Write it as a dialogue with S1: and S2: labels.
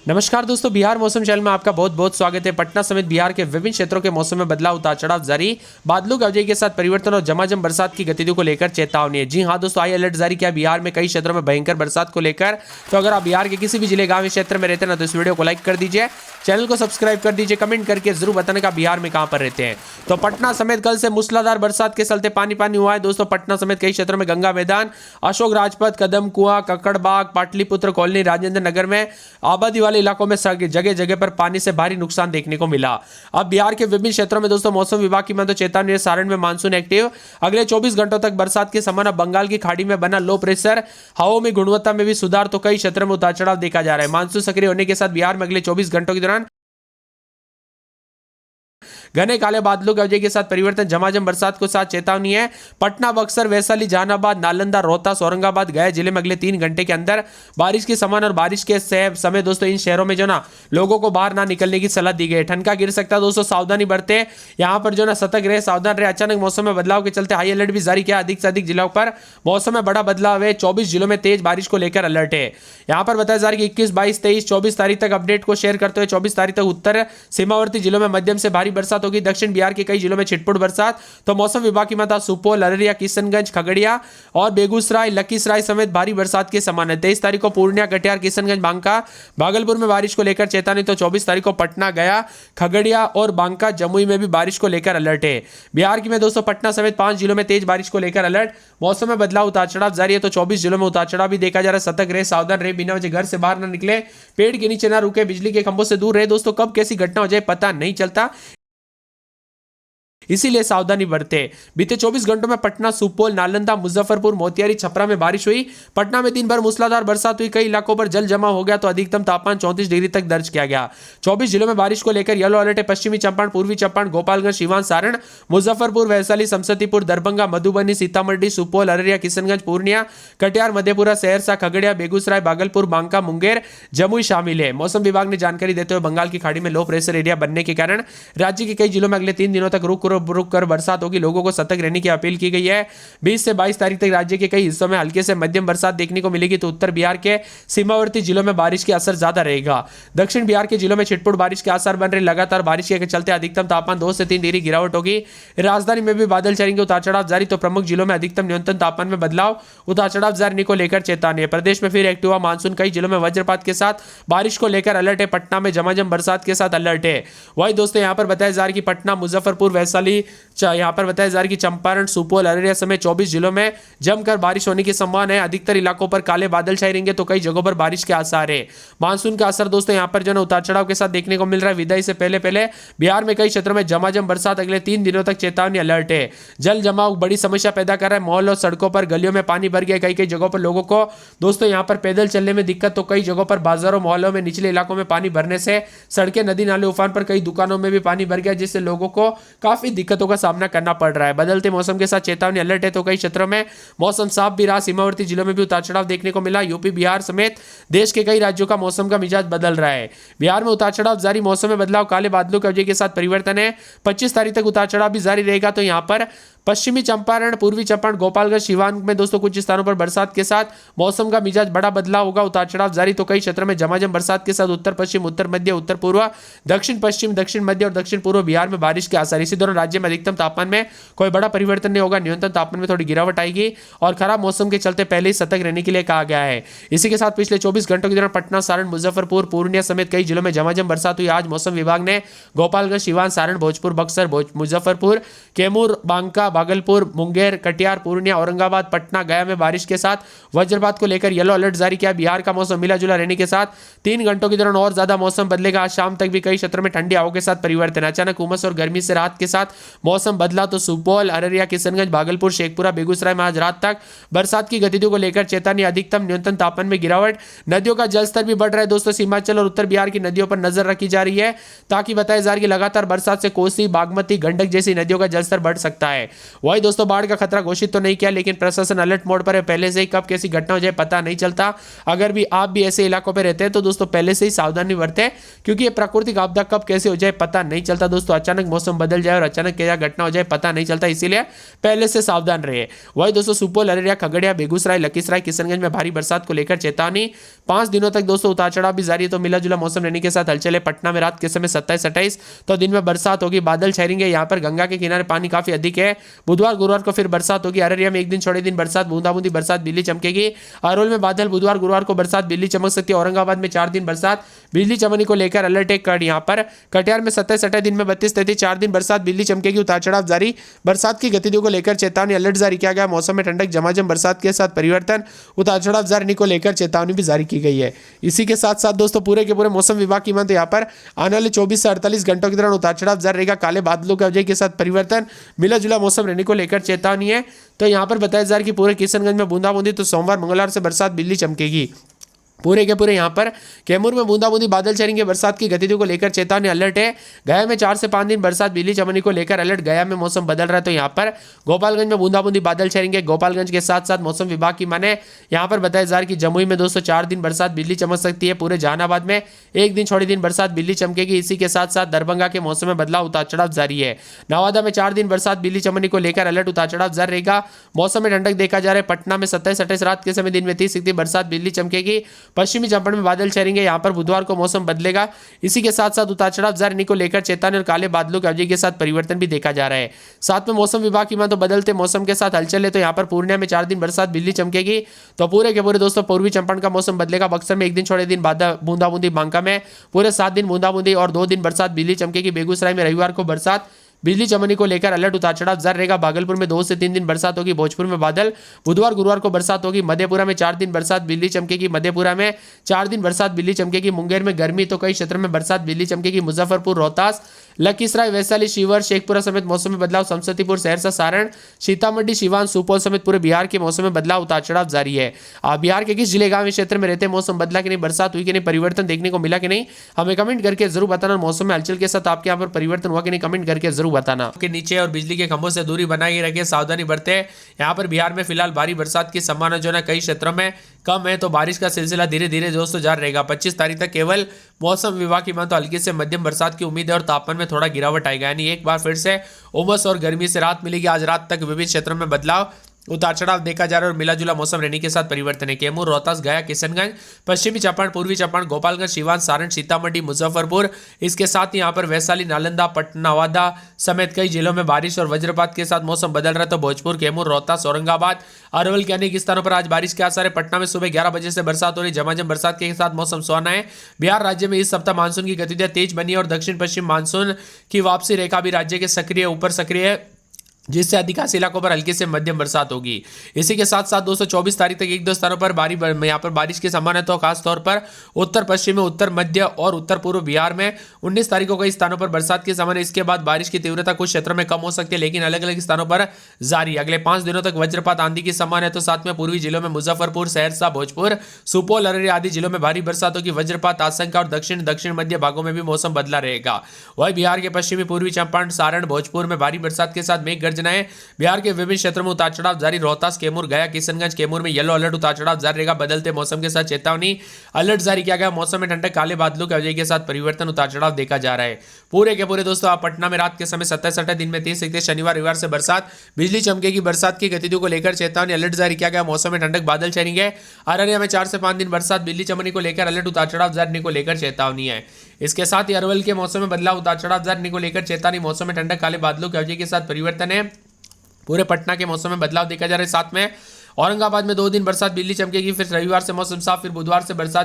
S1: नमस्कार दोस्तों, बिहार मौसम चैनल में आपका बहुत बहुत स्वागत है। पटना समेत बिहार के विभिन्न क्षेत्रों के मौसम में बदलाव, उतार चढ़ाव जारी, बादलों की अवधि के साथ परिवर्तन और झमाझम बरसात की गतिविधियों को लेकर चेतावनी है। जी हां दोस्तों, हाई अलर्ट जारी किया बिहार में कई क्षेत्रों में भयंकर बरसात को लेकर। तो अगर आप बिहार के किसी भी जिले, गांव या क्षेत्र में रहते हैं ना, तो इस वीडियो को लाइक कर दीजिए, चैनल को सब्सक्राइब कर दीजिए, कमेंट करके जरूर बताने का बिहार में कहां पर रहते हैं। तो पटना समेत कल से मूसलाधार बरसात के चलते पानी पानी हुआ है दोस्तों। पटना समेत कई क्षेत्रों में गंगा मैदान, अशोक राजपथ, कदम कुआं, कक्कड़बाग, पाटलिपुत्र कॉलोनी, राजेंद्र नगर में आबादी वाले इलाकों में जगह जगह पर पानी से भारी नुकसान देखने को मिला। अब बिहार के विभिन्न क्षेत्रों में दोस्तों मौसम विभाग की माने तो चेतावनी है। सारण में मानसून एक्टिव, अगले 24 घंटों तक बरसात के समान। बंगाल की खाड़ी में बना लो प्रेशर, हवाओं में गुणवत्ता में भी सुधार, तो कई क्षेत्रों में उतार चढ़ाव देखा जा रहा है। मानसून सक्रिय होने के साथ बिहार में अगले 24 घंटों के दौरान घने काले बादलों की वजह के साथ परिवर्तन, झमाझम बरसात के साथ चेतावनी है। पटना, बक्सर, वैशाली, जहानाबाद, नालंदा, रोहतास, औरंगाबाद, गया जिले में अगले 3 घंटे के अंदर बारिश के समान और बारिश के समय दोस्तों इन शहरों में जो ना लोगों को बाहर ना निकलने की सलाह दी गई है। ठनका गिर सकता है दोस्तों, सावधानी बरते, यहाँ पर जो ना सतर्क रहे, सावधान रहे। अचानक मौसम में बदलाव के चलते हाई अलर्ट भी जारी किया। अधिक से अधिक जिलों पर मौसम में बड़ा बदलाव है। 24 जिलों में तेज बारिश को लेकर अलर्ट है। यहाँ पर बताया जा रहा है कि 21, 22, 23, 24 तारीख तक अपडेट को शेयर करते हुए 24 तारीख तक उत्तर सीमावर्ती जिलों में मध्यम से भारी बरसात होगी। दक्षिण बिहार के कई जिलों में छिटपुट बरसात। तो मौसम विभाग की मात्रा सुपौल, अररिया, किशनगंज, खगड़िया और बेगूसराय, लखीसराय समेत भारी बरसात के समान है। 23 तारीख को पूर्णिया, कटिहार, किशनगंज, बांका, भागलपुर में बारिश को लेकर चेतावनी। तो 24 तारीख को पटना, गया, खगड़िया और बांका, जमुई में भी बारिश को लेकर अलर्ट है। बिहार की में दोस्तों पटना समेत 5 जिलों में तेज बारिश को लेकर अलर्ट। मौसम में बदलाव, उतार चढ़ाव जारी है। तो 24 जिलों में उतार चढ़ाव भी देखा जा रहा है। सतर्क रहे, सावधान रहे, बिना वजह घर से बाहर न निकले, पेड़ के नीचे ना रुके, बिजली के खंभों से दूर रहे। दोस्तों कब कैसी घटना हो जाए पता नहीं चलता, इसीलिए सावधानी बरते। बीते 24 घंटों में पटना, सुपौल, नालंदा, मुजफ्फरपुर, मोतिहारी, छपरा में बारिश हुई। पटना में दिन भर मूसलाधार बरसात हुई। कई इलाकों पर जल जमा हो गया, तो अधिकतम तापमान 34 डिग्री तक दर्ज किया गया। 24 जिलों में बारिश को लेकर येलो अलर्ट है। पश्चिमी चंपारण, पूर्वी चंपारण, गोपालगंज, सीवान, सारण, मुजफ्फरपुर, वैशाली, समस्तीपुर, दरभंगा, मधुबनी, सीतामढ़ी, सुपौल, अररिया, किशनगंज, पूर्णिया, कटिहार, मधेपुरा, सहरसा, खगड़िया, बेगूसराय, भागलपुर, बांका, मुंगेर, जमुई शामिल है। मौसम विभाग ने जानकारी देते हुए बंगाल की खाड़ी में लो प्रेशर एरिया बनने के कारण राज्य के कई जिलों में अगले 3 दिनों तक रुक कर बरसात होगी। लोगों को सतर्क रहने की अपील की गई है। 20 से 22 तारीख तक राज्य के कई हिस्सों में हल्के से मध्यम बरसात देखने को मिलेगी। तो उत्तर बिहार के सीमावर्ती जिलों में बारिश के असर ज्यादा रहेगा। दक्षिण बिहार के जिलों में छिटपुट बारिश के आसार बन रहे। लगातार बारिश के चलते अधिकतम तापमान 2 से 3 डिग्री गिरावट होगी। राजधानी में भी बादल छाएंगे, उतार चढ़ाव जारी। तो प्रमुख जिलों में अधिकतम न्यूनतम तापमान में बदलाव, उतार चढ़ाव जारी को लेकर चेतावनी है। प्रदेश में फिर एक्टिव हुआ मानसून, कई जिलों में वज्रपात के साथ बारिश को लेकर अलर्ट है। पटना में झमाझम बरसात के साथ अलर्ट है। वही दोस्तों यहाँ पर बताया जा रहा है कि पटना, मुजफ्फरपुर, वैशाली, यहाँ पर बताया जा रहा है कि चंपारण, सुपौल, अररिया समेत 24 जिलों में जमकर बारिश होने की संभावना है। अधिकतर इलाकों पर काले बादल छाए रहेंगे, तो कई जगहों पर बारिश के आसार है। मानसून का असर दोस्तों यहाँ पर जो है उतार चढ़ाव के साथ देखने को मिल रहा है। विदाई से पहले पहले बिहार में कई क्षेत्रों में झमाझम बरसात, अगले 3 दिनों तक चेतावनी अलर्ट है। जल जमाव बड़ी समस्या पैदा कर रहा है। मॉल और सड़कों पर, गलियों में पानी भर गया। कई कई जगहों पर लोगों को दोस्तों यहाँ पर पैदल चलने में दिक्कत, तो कई जगहों पर बाजारों, मोहल्लों में, निचले इलाकों में पानी भरने से सड़कें, नदी नाले उफान पर, कई दुकानों में भी पानी भर गया, जिससे लोगों को काफी दिक्कतों का सामना करना पड़ रहा है। बदलते मौसम के साथ चेतावनी अलर्ट है। तो कई क्षेत्रों में मौसम साफ भी रहा। सीमावर्ती जिलों में भी उतार चढ़ाव देखने को मिला। यूपी, बिहार समेत देश के कई राज्यों का मौसम का मिजाज बदल रहा है। बिहार में उतार चढ़ाव जारी, मौसम में बदलाव, काले बादलों की वजह के साथ परिवर्तन है। 25 तारीख तक उतार चढ़ाव भी जारी रहेगा। तो यहाँ पर पश्चिमी चंपारण, पूर्वी चंपारण, गोपालगंज, सीवान में दोस्तों कुछ स्थानों पर बरसात के साथ मौसम का मिजाज बड़ा बदलाव होगा। उतार चढ़ाव जारी। तो कई क्षेत्रों में झमाझम बरसात के साथ उत्तर पश्चिम, उत्तर मध्य, उत्तर पूर्व, दक्षिण पश्चिम, दक्षिण मध्य और दक्षिण पूर्व बिहार में बारिश के आसार। इसी दौरान राज्य में अधिकतम तापमान में कोई बड़ा परिवर्तन नहीं होगा। न्यूनतम तापमान में थोड़ी गिरावट आएगी और खराब मौसम के चलते पहले ही सतर्क रहने के लिए कहा गया है। इसी के साथ पिछले 24 घंटों के दौरान पटना, सारण, मुजफ्फरपुर, पूर्णिया समेत कई जिलों में झमाझम बरसात हुई। आज मौसम विभाग ने गोपालगंज, सीवान, सारण, भोजपुर, बक्सर, मुजफ्फरपुर, कैमूर, बांका, भागलपुर, मुंगेर, कटिहार, पूर्णिया, औरंगाबाद, पटना, गया में बारिश के साथ वज्रपात को लेकर येलो अलर्ट जारी किया। बिहार का मौसम मिला जुला रहने के साथ 3 घंटों के दौरान और ज्यादा मौसम बदलेगा। आज शाम तक भी कई क्षेत्रों में ठंडी हवाओं के साथ परिवर्तन। अचानक उमस और गर्मी से राहत के साथ मौसम बदला। तो सुपौल, अररिया, किशनगंज, भागलपुर, शेखपुरा, बेगूसराय में आज रात तक बरसात की गतिविधियों को लेकर चेतावनी। अधिकतम न्यूनतम तापमान में गिरावट। नदियों का जलस्तर भी बढ़ रहा है दोस्तों। सीमांचल और उत्तर बिहार की नदियों पर नजर रखी जा रही है, ताकि बताया जा रहा है कि लगातार बरसात से कोसी, बागमती, गंडक जैसी नदियों का जलस्तर बढ़ सकता है। वही दोस्तों बाढ़ का खतरा घोषित तो नहीं किया, लेकिन प्रशासन अलर्ट मोड पर है पहले से ही। कब कैसी घटना हो जाए पता नहीं चलता। अगर भी आप भी ऐसे इलाकों पर रहते हैं तो दोस्तों पहले से ही सावधानी बरतें, क्योंकि ये प्राकृतिक आपदा कब कैसे हो जाए पता नहीं चलता दोस्तों। अचानक मौसम बदल जाए और अचानक क्या घटना हो जाए पता नहीं चलता, इसीलिए पहले से सावधान रहे। वही दोस्तों सुपौल, अररिया, खगड़िया, बेगूसराय, लखीसराय, किशनगंज में भारी बरसात को लेकर चेतावनी। 5 दिनों तक दोस्तों उतार चढ़ाव भी जारी है, तो मिला जुला मौसम रहने के साथ हलचल है। पटना में रात के समय 27-28 तो दिन में बरसात होगी, बादल छाएंगे। यहाँ पर गंगा के किनारे पानी काफी अधिक है। बुधवार गुरुवार को फिर बरसात होगी। अररिया में एक दिन छोड़े दिन बरसात, बूंदाबूंदी बरसात, बिजली चमकेगी। अरवल में बादल, बुधवार गुरुवार को बरसात, बिजली चमक सकती है। औरंगाबाद में 4 दिन बरसात, बिजली चमकने को लेकर अलर्ट है। यहाँ पर कटिहार में 27-28 दिन में 32-33 4 दिन बरसात, बिजली चमकेगी। उतार चढ़ाव जारी, बरसात की गतिविधियों को लेकर चेतावनी, अलर्ट जारी किया गया। मौसम में ठंडक, झमाझम बरसात के साथ परिवर्तन, उतार चढ़ाव जारी को लेकर चेतावनी भी जारी की गई है। इसी के साथ साथ दोस्तों पूरे के पूरे मौसम विभाग की माने तो यहाँ पर आने वाले 24 से 48 घंटों के दौरान उतार चढ़ाव जारी रहेगा। काले बादलों के वजह के साथ परिवर्तन, मिला जुला मौसम रहने को लेकर चेतावनी है। तो यहाँ पर बताया जा रहा है कि पूरे किशनगंज में बूंदाबूंदी, तो सोमवार मंगलवार से बरसात, बिजली चमकेगी। पूरे के पूरे यहाँ पर कैमूर में बूंदाबूंदी, बादल छाएंगे। बरसात की गतिविधियों को लेकर चेतावनी, अलर्ट है। गया में 4 से 5 दिन बरसात, बिजली चमकने को लेकर अलर्ट। गया में मौसम बदल रहा है, तो यहाँ पर गोपालगंज में बूंदाबूंदी, बादल छाएंगे। गोपालगंज के साथ साथ मौसम विभाग की माने यहाँ पर बताया जा रहा है कि जमुई में दोस्तों 4 दिन बरसात, बिजली चमक सकती है। पूरे जहानाबाद में 1 दिन छोड़े दिन बरसात, बिजली चमकेगी। इसी के साथ साथ दरभंगा के मौसम में बदलाव, उतार चढ़ाव जारी है। नवादा में 4 दिन बरसात, बिजली चमकने को लेकर अलर्ट, उतार चढ़ाव जारी रहेगा। मौसम में ठंडक देखा जा रहा है। पटना में 27-28 रात के समय, दिन में 30 बरसात, बिजली चमकेगी। पश्चिमी चंपारण में बादल छाएंगे। यहाँ पर बुधवार को मौसम बदलेगा। इसी के साथ साथ उतार चढ़ाव जारी को लेकर चेतावनी और काले बादलों के वजह के साथ परिवर्तन भी देखा जा रहा है। साथ में मौसम विभाग की मान तो बदलते मौसम के साथ हलचल है, तो यहाँ पर पूर्णिया में 4 दिन बरसात, बिजली चमकेगी। तो पूरे के पूरे दोस्तों पूर्वी चंपारण का मौसम बदलेगा। बक्सर में 1 दिन छोड़े दिन बूंदाबूंदी, बांका में पूरे 7 दिन बूंदाबूंदी और 2 दिन बरसात, बिजली चमकेगी। बेगूसराय में रविवार को बरसात, बिजली चमकने को लेकर अलर्ट, उतार चढ़ाव जारी रहेगा। भागलपुर में 2 से 3 दिन बरसात होगी। भोजपुर में बादल, बुधवार गुरुवार को बरसात होगी। मधेपुरा में 4 दिन बरसात, बिजली चमकेगी। मधेपुरा में 4 दिन बरसात, बिजली चमकेगी। मुंगेर में गर्मी, तो कई क्षेत्रों में बरसात, बिजली चमकेगी। मुजफ्फरपुर, रोहतास, लखीसराय, वैशाली, शिवहर, शेखपुरा समेत मौसम में बदलाव। समस्तीपुर, सहरसा, सारण, सीतामढ़ी, सिवान, सुपौल समेत पूरे बिहार के मौसम में बदलाव, उतार चढ़ाव जारी है। बिहार के किस जिले गांव क्षेत्र में रहते मौसम बदला कि नहीं, बरसात हुई कि नहीं, परिवर्तन देखने को मिला कि नहीं, हमें कमेंट करके जरूर बताना। मौसम में हलचल के साथ आपके यहाँ पर परिवर्तन हुआ कि नहीं, कमेंट करके जरूर बताना। के नीचे और बिजली के खंभों से दूरी बनाए रखें, सावधानी बरतें। यहाँ पर बिहार में फिलहाल भारी बरसात की संभावना जो है कई क्षेत्रों में कम है, तो बारिश का सिलसिला धीरे धीरे दोस्तों जारी रहेगा। 25 तारीख तक केवल मौसम विभाग की मान तो हल्की से मध्यम बरसात की उम्मीद है और तापमान में थोड़ा गिरावट आएगा, यानी एक बार फिर से उमस और गर्मी से राहत मिलेगी। आज रात तक विभिन्न क्षेत्रों में बदलाव, उतार चढ़ाव देखा जा रहा है और मिला जुला मौसम रहने के साथ परिवर्तन है। कैमूर, रोहतास, गया, किशनगंज, पश्चिमी चंपारण, पूर्वी चंपारण, गोपालगंज, सिवान, सारण, सीतामढ़ी, मुजफ्फरपुर, इसके साथ ही यहाँ पर वैशाली, नालंदा, पटना, नवादा समेत कई जिलों में बारिश और वज्रपात के साथ मौसम बदल रहा है। तो भोजपुर, कैमूर, रोहतास, औरंगाबाद, अरवल के अनेक स्थानों पर आज बारिश के आसार है। पटना में सुबह 11 बजे से बरसात हो रही, झमाझम बरसात के साथ मौसम सुहाना है। बिहार राज्य में इस सप्ताह मानसून की गतिविधियां तेज बनी और दक्षिण पश्चिम मानसून की वापसी रेखा भी राज्य के सक्रिय है, जिससे अधिकांश इलाकों पर हल्की से मध्यम बरसात होगी। इसी के साथ साथ दोस्तों 24 तारीख तक 1-2 स्थानों पर यहाँ पर बारिश की संभावना है, तो खासतौर पर उत्तर पश्चिम में, उत्तर मध्य और उत्तर पूर्व बिहार में 19 तारीख को कई स्थानों पर बरसात की संभावना। इसके बाद बारिश की तीव्रता कुछ क्षेत्रों में कम हो सकती है, लेकिन अलग अलग स्थानों पर जारी। अगले 5 दिनों तक वज्रपात, आंधी की संभावना है, तो साथ में पूर्वी जिलों में मुजफ्फरपुर, सहरसा, भोजपुर, सुपौल, अररिया आदि जिलों में भारी बरसात होगी। वज्रपात आशंका और दक्षिण मध्य भागों में भी मौसम बदला रहेगा। वही बिहार के पश्चिमी, पूर्वी चंपारण, सारण, भोजपुर में भारी बरसात के साथ मेघ गर्जनाएं। बिहार के विभिन्न क्षेत्रों में उतार चढ़ाव जारी। रोहतास, कैमूर, गया, किशनगंज, कैमूर में येलो अलर्ट, उतार चढ़ाव जारी रहेगा। बदलते मौसम के साथ चेतावनी, अलर्ट जारी किया गया। मौसम में ठंडक, काले बादलों के वजह के साथ परिवर्तन, उतार चढ़ाव देखा जा रहा है। पूरे के पूरे दोस्तों आप पटना में रात के समय 27-28, दिन में 30-31, शनिवार रविवार से बरसात, बिजली चमकेगी। बरसात की गतिविधियों को लेकर चेतावनी, अलर्ट जारी किया गया। मौसम में ठंडक, बादल छाएंगे। अररिया में 4 से 5 दिन बरसात, बिजली चमकने को लेकर अलर्ट, उतार चढ़ाव जारी को लेकर चेतावनी है। इसके साथ ही अरवल के मौसम में बदलाव, उतार चढ़ाव जारी को लेकर चेतावनी। मौसम में ठंडक, काले बादलों के वजह के साथ परिवर्तन है। पूरे पटना के मौसम में बदलाव देखा जा रहा है। साथ में औरंगाबाद में 2 दिन बरसात, बिजली चमकेगी। फिर रविवार से मौसम साफ, फिर बुधवार से बरसात।